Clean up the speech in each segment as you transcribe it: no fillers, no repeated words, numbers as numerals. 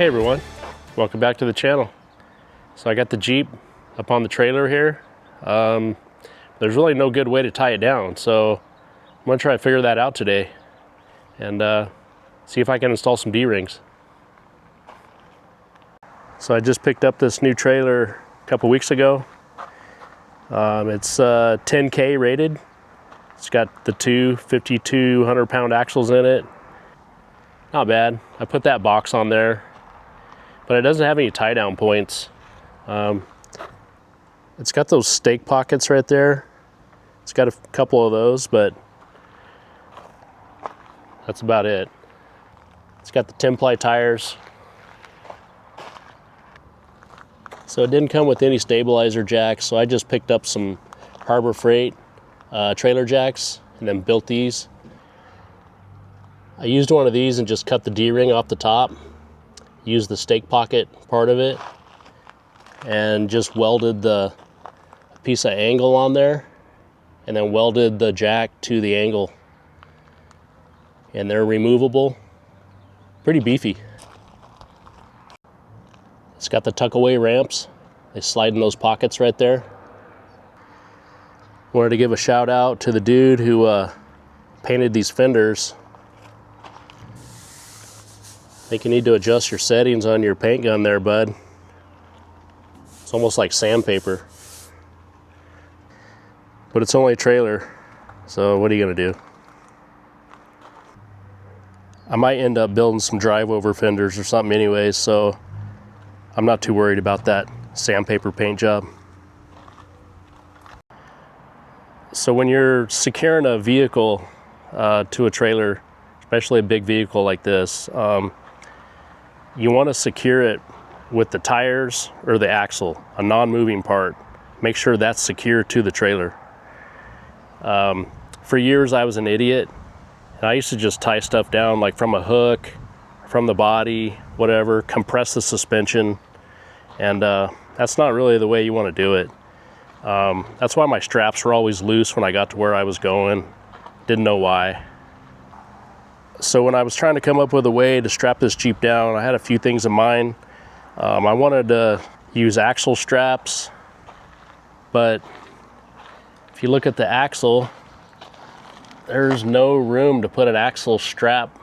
Hey everyone, welcome back to the channel. So I got the Jeep up on the trailer here. There's really no good way to tie it down, so I'm gonna try to figure that out today and see if I can install some D-rings. So I just picked up this new trailer a couple weeks ago. It's 10K rated. It's got the two 5,200 pound axles in it. Not bad. I put that box on there, but it doesn't have any tie down points. It's got those stake pockets right there. It's got a couple of those, but that's about it. It's got the 10-ply tires. So it didn't come with any stabilizer jacks, so I just picked up some Harbor Freight trailer jacks and then built these. I used one of these and just cut the D-ring off the top, used the stake pocket part of it, and just welded the piece of angle on there, and then welded the jack to the angle. And they're removable, pretty beefy. It's got the tuck away ramps. They slide in those pockets right there. Wanted to give a shout out to the dude who painted these fenders. I think you need to adjust your settings on your paint gun there, bud. It's almost like sandpaper. But it's only a trailer, so what are you gonna do? I might end up building some drive-over fenders or something anyways, so I'm not too worried about that sandpaper paint job. So when you're securing a vehicle to a trailer, especially a big vehicle like this, you want to secure it with the tires or the axle, a non-moving part. Make sure that's secure to the trailer. For years I was an idiot, and I used to just tie stuff down like from a hook, from the body, whatever, compress the suspension, and that's not really the way you want to do it. That's why my straps were always loose when I got to where I was going. Didn't know why. So when I was trying to come up with a way to strap this Jeep down, I had a few things in mind. I wanted to use axle straps, but if you look at the axle, there's no room to put an axle strap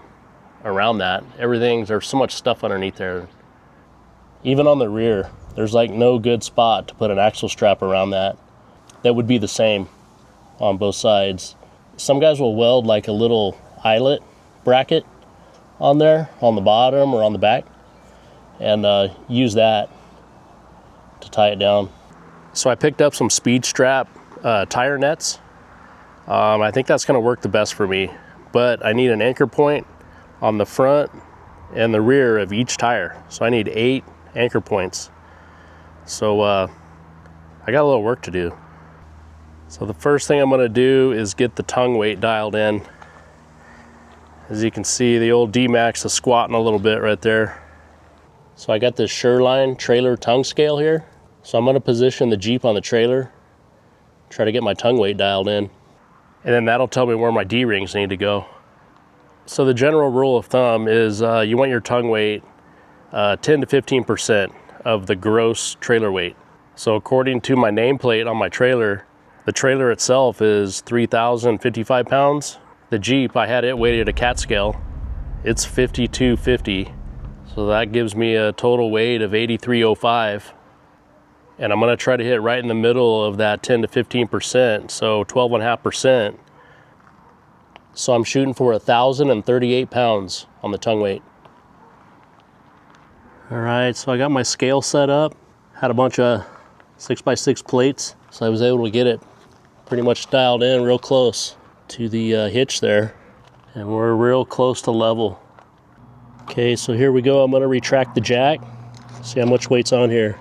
around that. There's so much stuff underneath there. Even on the rear, there's like no good spot to put an axle strap around that. That would be the same on both sides. Some guys will weld like a little eyelet bracket on there, on the bottom or on the back, and use that to tie it down. So I picked up some SpeedStrap tire nets. I think that's gonna work the best for me, but I need an anchor point on the front and the rear of each tire. So I need 8 anchor points. So I got a little work to do. So the first thing I'm gonna do is get the tongue weight dialed in. As you can see, the old D-Max is squatting a little bit right there. So I got this Sherline trailer tongue scale here. So I'm gonna position the Jeep on the trailer, try to get my tongue weight dialed in. And then that'll tell me where my D-rings need to go. So the general rule of thumb is you want your tongue weight 10 to 15% of the gross trailer weight. So according to my nameplate on my trailer, the trailer itself is 3,055 pounds. The Jeep, I had it weighted at a cat scale. It's 5,250. So that gives me a total weight of 8,305. And I'm gonna try to hit right in the middle of that 10 to 15%, so 12.5%. So I'm shooting for 1,038 pounds on the tongue weight. All right, so I got my scale set up. Had a bunch of 6x6 plates, so I was able to get it pretty much dialed in real close to the hitch there, and we're real close to level. Okay, so here we go. I'm gonna retract the jack, see how much weight's on here.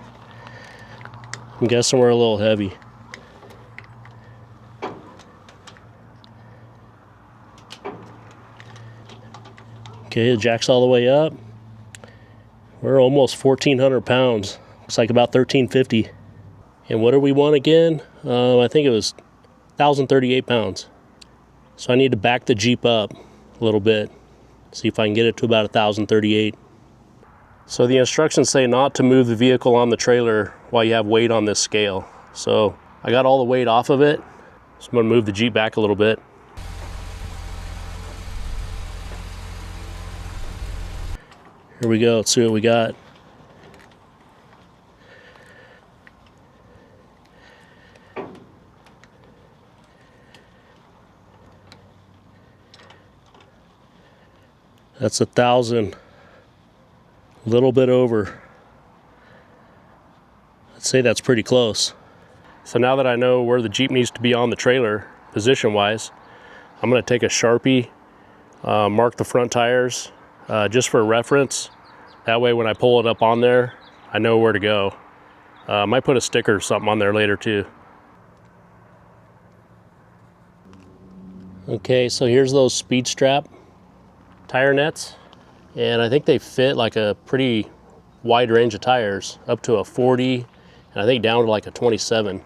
I'm guessing we're a little heavy. Okay, the jack's all the way up. We're almost 1,400 pounds. Looks like about 1,350. And what do we want again? I think it was 1,038 pounds. So I need to back the Jeep up a little bit, see if I can get it to about 1,038. So the instructions say not to move the vehicle on the trailer while you have weight on this scale. So I got all the weight off of it. So I'm gonna move the Jeep back a little bit. Here we go, let's see what we got. That's 1,000, a little bit over. I'd say that's pretty close. So now that I know where the Jeep needs to be on the trailer, position-wise, I'm gonna take a Sharpie, mark the front tires, just for reference. That way when I pull it up on there, I know where to go. I might put a sticker or something on there later too. Okay, so here's those SpeedStrap tire nets, and I think they fit like a pretty wide range of tires, up to a 40, and I think down to like a 27.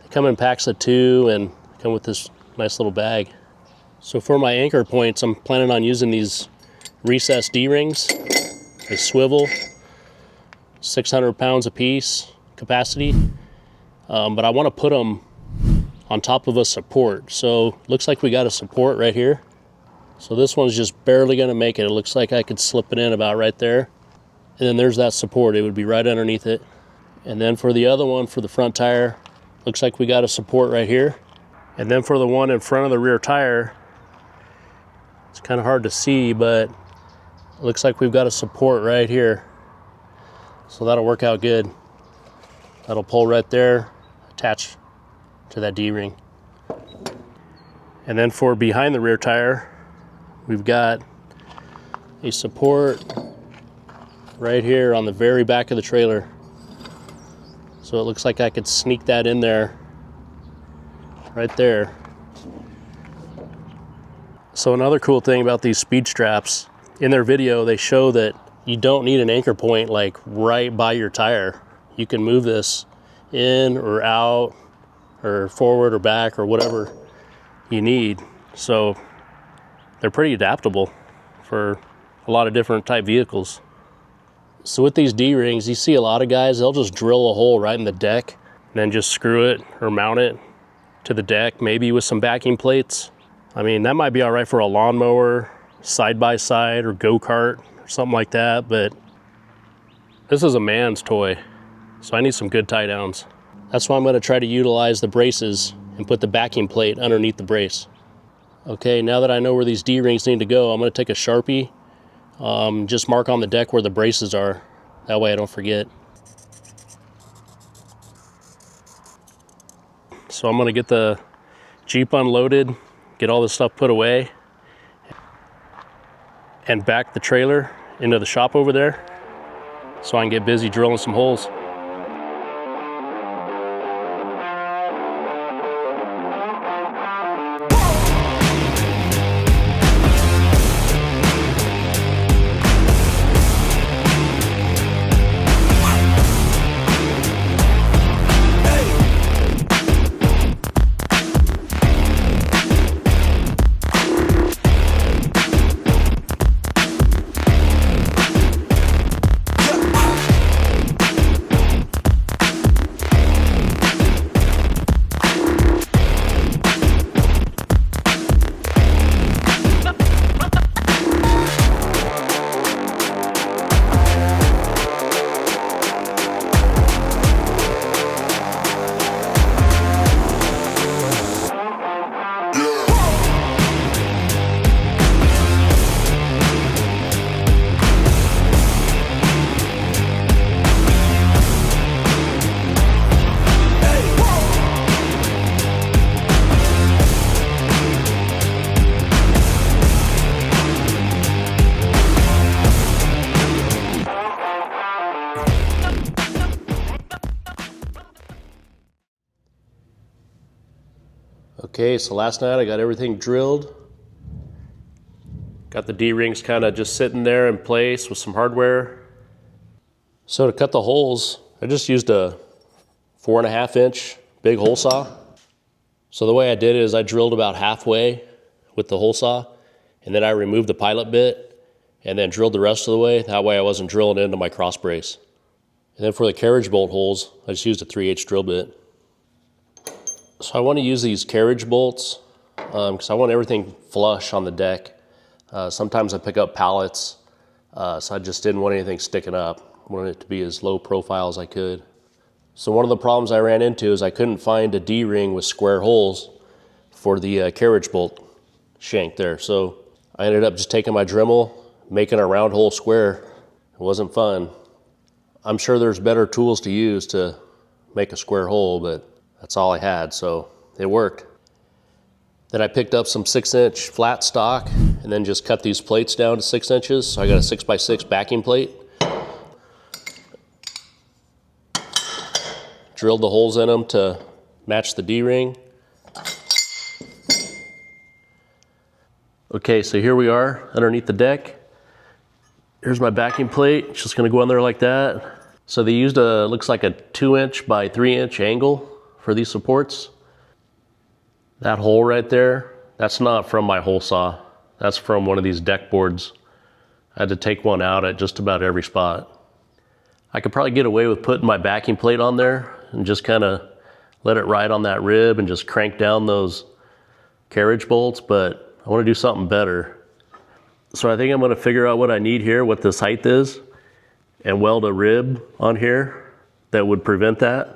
They come in packs of 2 and come with this nice little bag. So for my anchor points, I'm planning on using these recessed D-rings. They swivel, 600 pounds a piece capacity, but I want to put them on top of a support. So looks like we got a support right here. So this one's just barely gonna make it. It looks like I could slip it in about right there. And then there's that support. It would be right underneath it. And then for the other one, for the front tire, looks like we got a support right here. And then for the one in front of the rear tire, it's kind of hard to see, but it looks like we've got a support right here. So that'll work out good. That'll pull right there, attach to that D-ring. And then for behind the rear tire, we've got a support right here on the very back of the trailer. So it looks like I could sneak that in there, right there. So another cool thing about these SpeedStraps, in their video they show that you don't need an anchor point like right by your tire. You can move this in or out or forward or back or whatever you need. So they're pretty adaptable for a lot of different type vehicles. So with these D-rings, you see a lot of guys, they'll just drill a hole right in the deck and then just screw it or mount it to the deck, maybe with some backing plates. I mean, that might be all right for a lawnmower, side-by-side or go-kart or something like that, but this is a man's toy, so I need some good tie downs. That's why I'm gonna try to utilize the braces and put the backing plate underneath the brace. Okay, now that I know where these D-rings need to go, I'm gonna take a Sharpie, just mark on the deck where the braces are. That way I don't forget. So I'm gonna get the Jeep unloaded, get all this stuff put away, and back the trailer into the shop over there so I can get busy drilling some holes. Okay, so last night I got everything drilled. Got the D-rings kind of just sitting there in place with some hardware. So to cut the holes, I just used a 4.5 inch big hole saw. So the way I did it is I drilled about halfway with the hole saw, and then I removed the pilot bit and then drilled the rest of the way. That way I wasn't drilling into my cross brace. And then for the carriage bolt holes, I just used a 3/8 drill bit. So I want to use these carriage bolts because I want everything flush on the deck. Sometimes I pick up pallets, so I just didn't want anything sticking up. I wanted it to be as low profile as I could. So one of the problems I ran into is I couldn't find a D-ring with square holes for the carriage bolt shank there. So I ended up just taking my Dremel, making a round hole square. It wasn't fun. I'm sure there's better tools to use to make a square hole, but that's all I had, so it worked. Then I picked up some 6-inch flat stock and then just cut these plates down to 6 inches. So I got a 6x6 backing plate. Drilled the holes in them to match the D-ring. Okay, so here we are underneath the deck. Here's my backing plate. It's just gonna go in there like that. So they used looks like a 2-inch by 3-inch angle for these supports. That hole right there, that's not from my hole saw. That's from one of these deck boards. I had to take one out at just about every spot. I could probably get away with putting my backing plate on there and just kind of let it ride on that rib and just crank down those carriage bolts, but I want to do something better. So I think I'm going to figure out what I need here, what this height is, and weld a rib on here that would prevent that.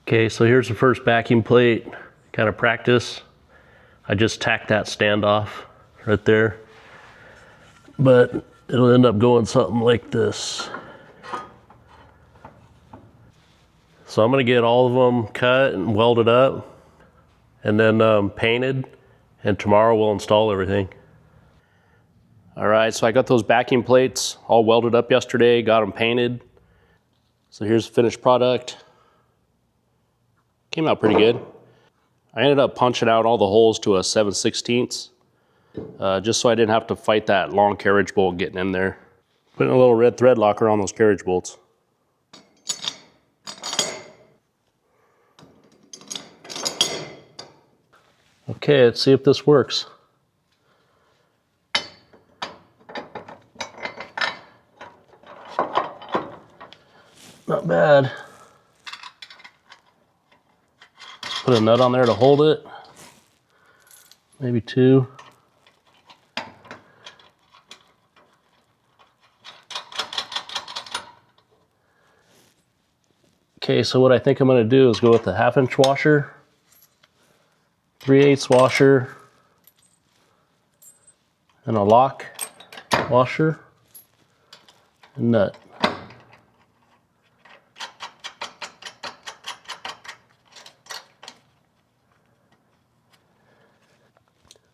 Okay, so here's the first backing plate, kind of practice. I just tacked that standoff right there, but it'll end up going something like this. So I'm gonna get all of them cut and welded up and then painted, and tomorrow we'll install everything. All right, so I got those backing plates all welded up yesterday, got them painted. So here's the finished product. Came out pretty good. I ended up punching out all the holes to a 7/16, just so I didn't have to fight that long carriage bolt getting in there. Putting a little red thread locker on those carriage bolts. Okay, let's see if this works. Not bad. Put a nut on there to hold it, maybe 2. Okay, so what I think I'm gonna do is go with the 1/2-inch washer, 3/8 washer, and a lock washer and nut.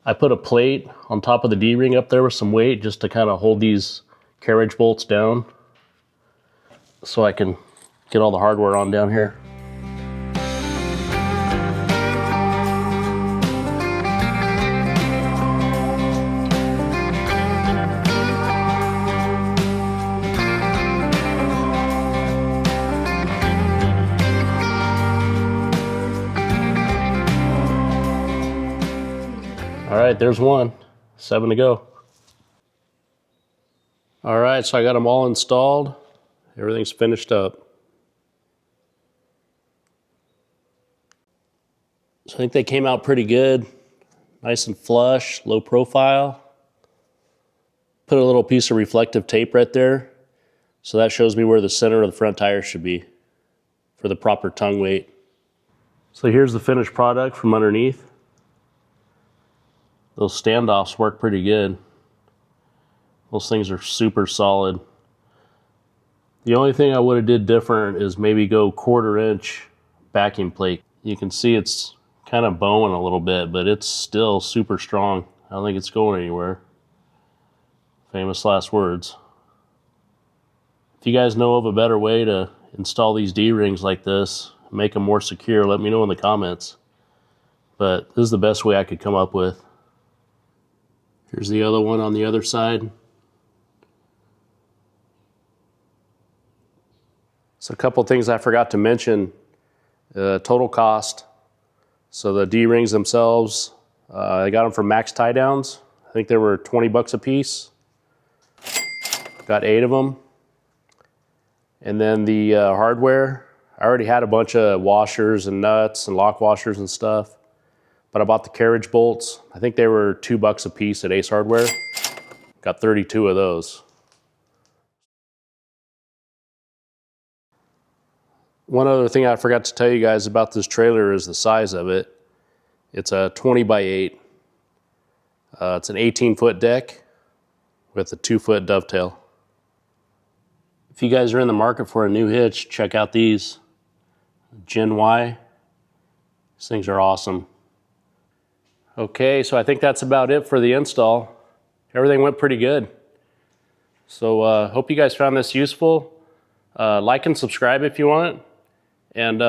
I put a plate on top of the D-ring up there with some weight just to kind of hold these carriage bolts down so I can get all the hardware on down here. All right, there's one. 7 to go. All right, so I got them all installed. Everything's finished up. So I think they came out pretty good. Nice and flush, low profile. Put a little piece of reflective tape right there. So that shows me where the center of the front tire should be for the proper tongue weight. So here's the finished product from underneath. Those standoffs work pretty good. Those things are super solid. The only thing I would have did different is maybe go 1/4 inch backing plate. You can see it's kind of bowing a little bit, but it's still super strong. I don't think it's going anywhere. Famous last words. If you guys know of a better way to install these D-rings like this, make them more secure, let me know in the comments. But this is the best way I could come up with. Here's the other one on the other side. So a couple things I forgot to mention. Total cost. So the D-rings themselves, I got them from Max Tie Downs. I think they were 20 bucks a piece. Got 8 of them. And then the hardware, I already had a bunch of washers and nuts and lock washers and stuff. But I bought the carriage bolts. I think they were 2 bucks a piece at Ace Hardware. Got 32 of those. One other thing I forgot to tell you guys about this trailer is the size of it. It's a 20 by 8. It's an 18-foot deck with a 2-foot dovetail. If you guys are in the market for a new hitch, check out these Gen Y. These things are awesome. Okay, so I think that's about it for the install. Everything went pretty good. So hope you guys found this useful. Like and subscribe if you want it. And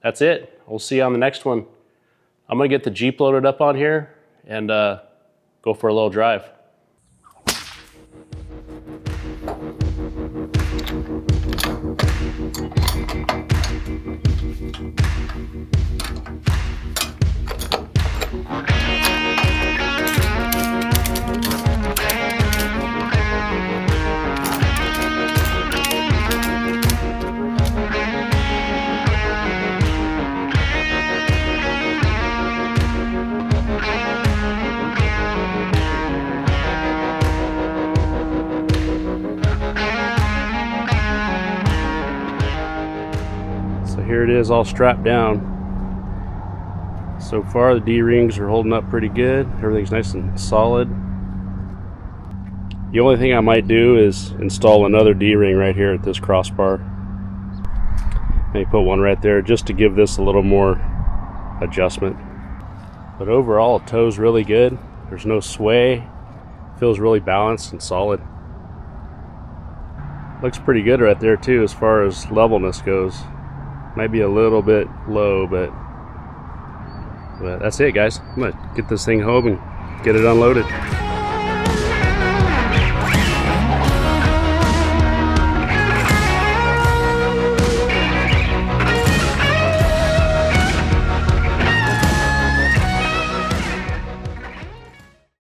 that's it. We'll see you on the next one. I'm gonna get the Jeep loaded up on here and go for a little drive. Here it is all strapped down. So far the D-rings are holding up pretty good. Everything's nice and solid. The only thing I might do is install another D-ring right here at this crossbar. Maybe put one right there just to give this a little more adjustment. But overall it tows really good. There's no sway. Feels really balanced and solid. Looks pretty good right there too as far as levelness goes. Might be a little bit low, but that's it, guys. I'm gonna get this thing home and get it unloaded.